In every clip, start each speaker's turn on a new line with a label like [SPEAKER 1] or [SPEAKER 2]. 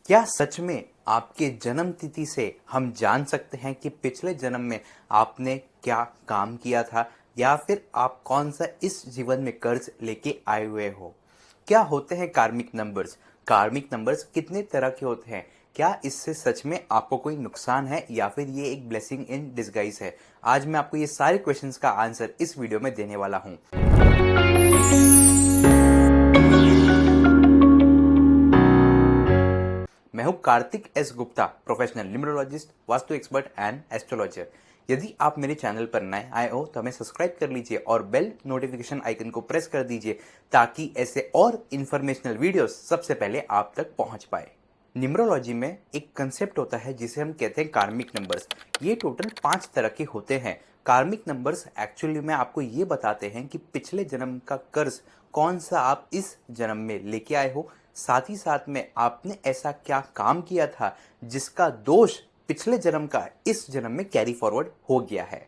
[SPEAKER 1] क्या सच में आपके जन्म तिथि से हम जान सकते हैं कि पिछले जन्म में आपने क्या काम किया था या फिर आप कौन सा इस जीवन में कर्ज लेके आए हुए हो? क्या होते हैं कार्मिक नंबर्स? कार्मिक नंबर्स कितने तरह के होते हैं? क्या इससे सच में आपको कोई नुकसान है या फिर ये एक ब्लेसिंग इन डिस्गाइज है? आज मैं आपको ये सारे क्वेश्चंस का आंसर इस वीडियो में देने वाला हूँ। मैं हूं Kartik S Gupta, professional numerologist, vastu expert and astrologer. यदि आप मेरे चैनल पर नए आए हो तो हमें सब्सक्राइब कर लीजिए और बेल नोटिफिकेशन आइकन को प्रेस कर दीजिए ताकि ऐसे और इन्फॉर्मेशनल वीडियोस सबसे पहले आप तक पहुंच पाए। न्यूमरोलॉजी में एक कंसेप्ट होता है जिसे हम कहते हैं कार्मिक नंबर्स। ये टोटल 5 तरह के होते हैं। कार्मिक नंबर्स एक्चुअली में आपको ये बताते हैं कि पिछले जन्म का कर्ज कौन सा आप इस जन्म में लेके आए हो, साथ ही साथ में आपने ऐसा क्या काम किया था जिसका दोष पिछले जन्म का इस जन्म में कैरी फॉरवर्ड हो गया है।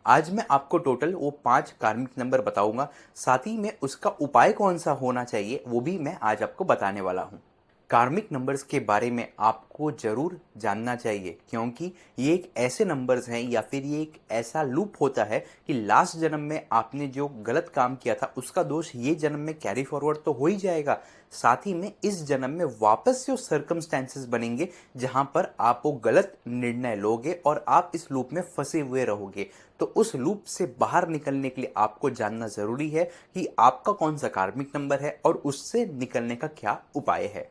[SPEAKER 1] आज मैं आपको टोटल वो 5 कार्मिक नंबर बताऊंगा, साथ ही में उसका उपाय कौन सा होना चाहिए वो भी मैं आज आपको बताने वाला हूं। कार्मिक नंबर्स के बारे में आपको ज़रूर जानना चाहिए क्योंकि ये एक ऐसे नंबर्स हैं या फिर ये एक ऐसा लूप होता है कि लास्ट जन्म में आपने जो गलत काम किया था उसका दोष ये जन्म में कैरी फॉरवर्ड तो हो ही जाएगा, साथ ही में इस जन्म में वापस जो सर्कमस्टेंसेस बनेंगे जहां पर आप वो गलत निर्णय लोगे और आप इस लूप में फंसे हुए रहोगे। तो उस लूप से बाहर निकलने के लिए आपको जानना ज़रूरी है कि आपका कौन सा कार्मिक नंबर है और उससे निकलने का क्या उपाय है।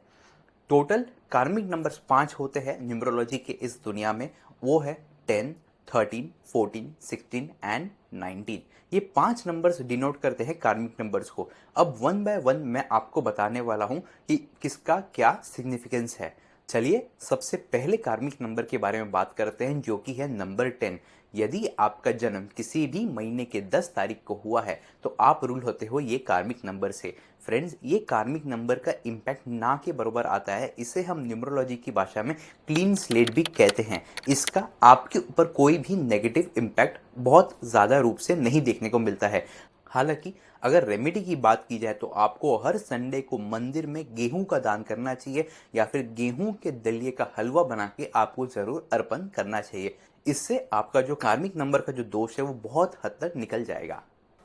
[SPEAKER 1] टोटल कार्मिक नंबर्स 5 होते हैं न्यूमरोलॉजी के इस दुनिया में। वो है 10, 13, 14, 16 एंड 19। ये 5 नंबर्स डिनोट करते हैं कार्मिक नंबर्स को। अब वन बाय वन मैं आपको बताने वाला हूं कि किसका क्या सिग्निफिकेंस है। चलिए सबसे पहले कार्मिक नंबर के बारे में बात करते हैं जो कि है नंबर 10। यदि आपका जन्म किसी भी महीने के 10 तारीख को हुआ है तो आप रूल होते हो ये कार्मिक नंबर से। फ्रेंड्स, ये कार्मिक नंबर का इम्पैक्ट ना के बराबर आता है। इसे हम न्यूमरोलॉजी की भाषा में क्लीन स्लेट भी कहते हैं। इसका आपके ऊपर कोई भी नेगेटिव इम्पैक्ट बहुत ज़्यादा रूप से नहीं देखने को मिलता है। हालांकि अगर रेमेडी की बात की जाए तो आपको हर संडे को मंदिर में गेहूं का दान करना चाहिए या फिर गेहूं के दलिए का हलवा बना के आपको ज़रूर अर्पण करना चाहिए। इससे आपका जो कार्मिक नंबर का जो दोष है वो बहुत हद तक निकल जाएगा।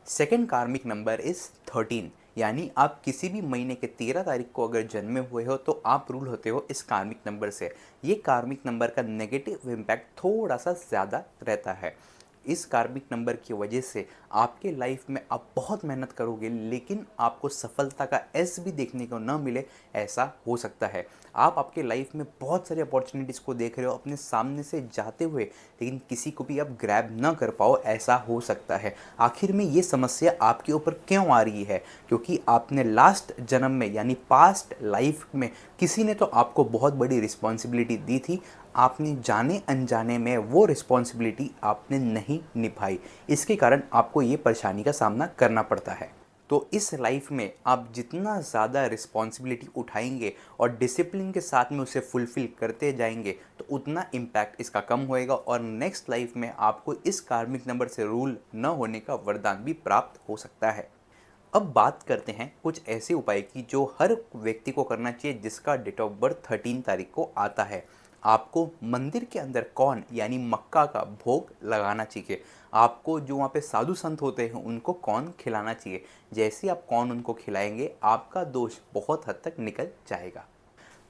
[SPEAKER 1] सेकेंड कार्मिक नंबर इज 13, यानी आप किसी भी महीने के 13 तारीख को अगर जन्मे हुए हो तो आप रूल होते हो इस कार्मिक नंबर से। ये कार्मिक नंबर का नेगेटिव इम्पैक्ट थोड़ा सा ज़्यादा रहता है। इस कार्मिक नंबर की वजह से आपके लाइफ में आप बहुत मेहनत करोगे लेकिन आपको सफलता का एस भी देखने को न मिले, ऐसा हो सकता है। आप आपके लाइफ में बहुत सारी अपॉर्चुनिटीज़ को देख रहे हो अपने सामने से जाते हुए, लेकिन किसी को भी आप ग्रैब न कर पाओ, ऐसा हो सकता है। आखिर में ये समस्या आपके ऊपर क्यों आ रही है? क्योंकि आपने लास्ट जन्म में यानी पास्ट लाइफ में किसी ने तो आपको बहुत बड़ी रिस्पॉन्सिबिलिटी दी थी, आपने जाने अनजाने में वो रिस्पॉन्सिबिलिटी आपने नहीं निभाई। इसके कारण आपको ये परेशानी का सामना करना पड़ता है। तो इस लाइफ में आप जितना ज़्यादा रिस्पॉन्सिबिलिटी उठाएंगे और डिसिप्लिन के साथ में उसे फुलफ़िल करते जाएंगे तो उतना इम्पैक्ट इसका कम होएगा और नेक्स्ट लाइफ में आपको इस कार्मिक नंबर से रूल न होने का वरदान भी प्राप्त हो सकता है। अब बात करते हैं कुछ ऐसे उपाय की जो हर व्यक्ति को करना चाहिए जिसका डेट ऑफ बर्थ 13 तारीख को आता है। आपको मंदिर के अंदर कॉर्न यानी मक्का का भोग लगाना चाहिए। आपको जो वहाँ पे साधु संत होते हैं उनको कॉर्न खिलाना चाहिए। जैसे आप कॉर्न उनको खिलाएंगे आपका दोष बहुत हद तक निकल जाएगा।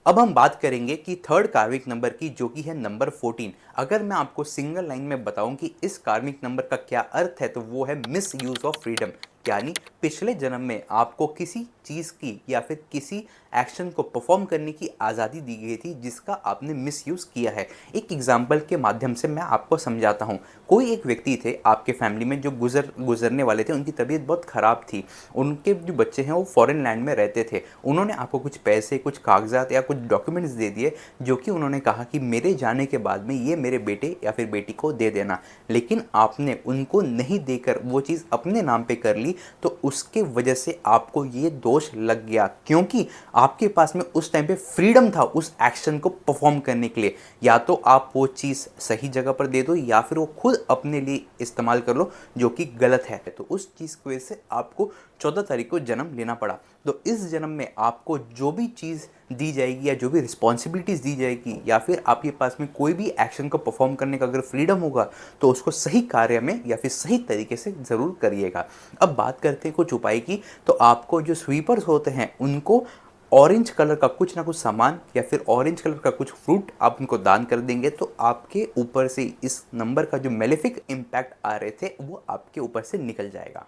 [SPEAKER 1] अब हम बात करेंगे कि थर्ड कार्मिक नंबर की जो कि है नंबर 14। अगर मैं आपको सिंगल लाइन में बताऊं कि इस कार्मिक नंबर का क्या अर्थ है तो वो है मिस यूज़ ऑफ फ्रीडम। यानी पिछले जन्म में आपको किसी चीज़ की या फिर किसी एक्शन को परफॉर्म करने की आज़ादी दी गई थी जिसका आपने मिसयूज़ किया है। एक एग्जाम्पल के माध्यम से मैं आपको समझाता हूँ। कोई एक व्यक्ति थे आपके फैमिली में जो गुजरने वाले थे, उनकी तबीयत बहुत ख़राब थी। उनके जो बच्चे हैं वो फॉरेन लैंड में रहते थे। उन्होंने आपको कुछ पैसे, कुछ कागजात या कुछ डॉक्यूमेंट्स दे दिए जो कि उन्होंने कहा कि मेरे जाने के बाद में ये मेरे बेटे या फिर बेटी को दे देना, लेकिन आपने उनको नहीं देकर वो चीज़ अपने नाम पे कर ली तो उसके वजह से आपको ये दोष लग गया क्योंकि आपके पास में उस टाइम पे फ्रीडम था उस एक्शन को परफॉर्म करने के लिए। या तो आप वो चीज़ सही जगह पर दे दो या फिर वो खुद अपने लिए इस्तेमाल कर लो जो कि गलत है। तो उस चीज़ की वजह से आपको 14 तारीख को जन्म लेना पड़ा। तो इस जन्म में आपको जो भी चीज़ दी जाएगी या जो भी रिस्पॉन्सिबिलिटीज़ दी जाएगी या फिर आपके पास में कोई भी एक्शन को परफॉर्म करने का अगर फ्रीडम होगा तो उसको सही कार्य में या फिर सही तरीके से ज़रूर करिएगा। अब बात करते हैं कुछ उपाय की, तो आपको जो स्वीपर्स होते हैं उनको ऑरेंज कलर का कुछ ना कुछ सामान या फिर ऑरेंज कलर का कुछ फ्रूट आप उनको दान कर देंगे तो आपके ऊपर से इस नंबर का जो मेलेफिक इम्पैक्ट आ रहे थे वो आपके ऊपर से निकल जाएगा।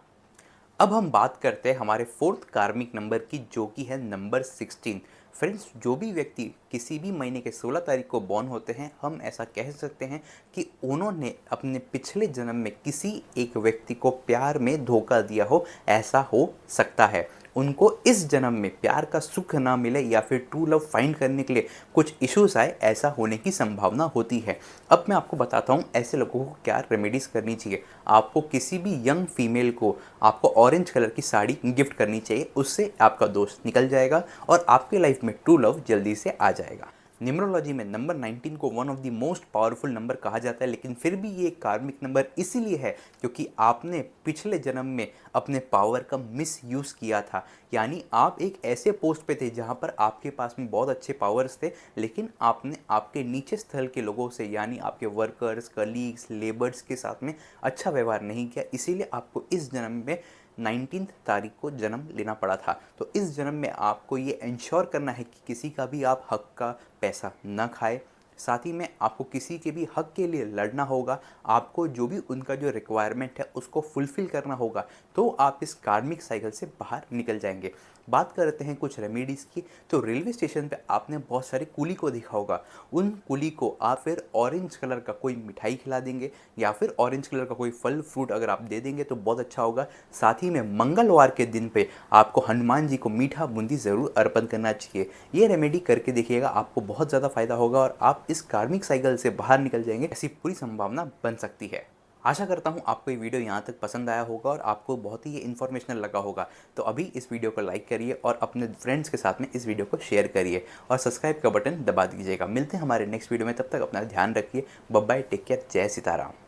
[SPEAKER 1] अब हम बात करते हैं हमारे फोर्थ कार्मिक नंबर की, जो कि है नंबर 16। फ्रेंड्स, जो भी व्यक्ति किसी भी महीने के 16 तारीख को बॉर्न होते हैं, हम ऐसा कह सकते हैं कि उन्होंने अपने पिछले जन्म में किसी एक व्यक्ति को प्यार में धोखा दिया हो, ऐसा हो सकता है। उनको इस जन्म में प्यार का सुख ना मिले या फिर ट्रू लव फाइंड करने के लिए कुछ इश्यूज आए, ऐसा होने की संभावना होती है। अब मैं आपको बताता हूँ ऐसे लोगों को क्या रेमेडीज़ करनी चाहिए। आपको किसी भी यंग फीमेल को आपको ऑरेंज कलर की साड़ी गिफ्ट करनी चाहिए, उससे आपका दोस्त निकल जाएगा और आपके लाइफ में ट्रू लव जल्दी से आ जाएगा। न्यूमरोलॉजी में नंबर 19 को one of the most powerful number कहा जाता है, लेकिन फिर भी ये कार्मिक नंबर इसीलिए है क्योंकि आपने पिछले जन्म में अपने पावर का मिस यूज़ किया था। यानी आप एक ऐसे पोस्ट पे थे जहाँ पर आपके पास में बहुत अच्छे पावर्स थे, लेकिन आपने आपके नीचे स्थल के लोगों से यानी आपके वर्कर्स, कलीग्स, लेबर्स के साथ में अच्छा व्यवहार नहीं किया, इसीलिए आपको इस जन्म में 19 तारीख को जन्म लेना पड़ा था। तो इस जन्म में आपको ये इंश्योर करना है कि किसी का भी आप हक का पैसा न खाए, साथ ही में आपको किसी के भी हक के लिए लड़ना होगा, आपको जो भी उनका जो रिक्वायरमेंट है उसको फुलफ़िल करना होगा, तो आप इस कार्मिक साइकिल से बाहर निकल जाएंगे। बात करते हैं कुछ रेमेडीज़ की, तो रेलवे स्टेशन पे आपने बहुत सारे कूली को देखा होगा। उन कूली को आप फिर ऑरेंज कलर का कोई मिठाई खिला देंगे या फिर ऑरेंज कलर का कोई फल फ्रूट अगर आप दे देंगे तो बहुत अच्छा होगा। साथ ही में मंगलवार के दिन पे आपको हनुमान जी को मीठा बूंदी ज़रूर अर्पण करना चाहिए। ये रेमेडी करके देखिएगा, आपको बहुत ज़्यादा फायदा होगा और आप इस कार्मिक साइकिल से बाहर निकल जाएंगे, ऐसी पूरी संभावना बन सकती है। आशा करता हूँ आपको ये वीडियो यहाँ तक पसंद आया होगा और आपको बहुत ही ये इन्फॉर्मेशनल लगा होगा। तो अभी इस वीडियो को लाइक करिए और अपने फ्रेंड्स के साथ में इस वीडियो को शेयर करिए और सब्सक्राइब का बटन दबा दीजिएगा। मिलते हैं हमारे नेक्स्ट वीडियो में, तब तक अपना ध्यान रखिए। बाय बाय, टेक केयर, जय सीताराम।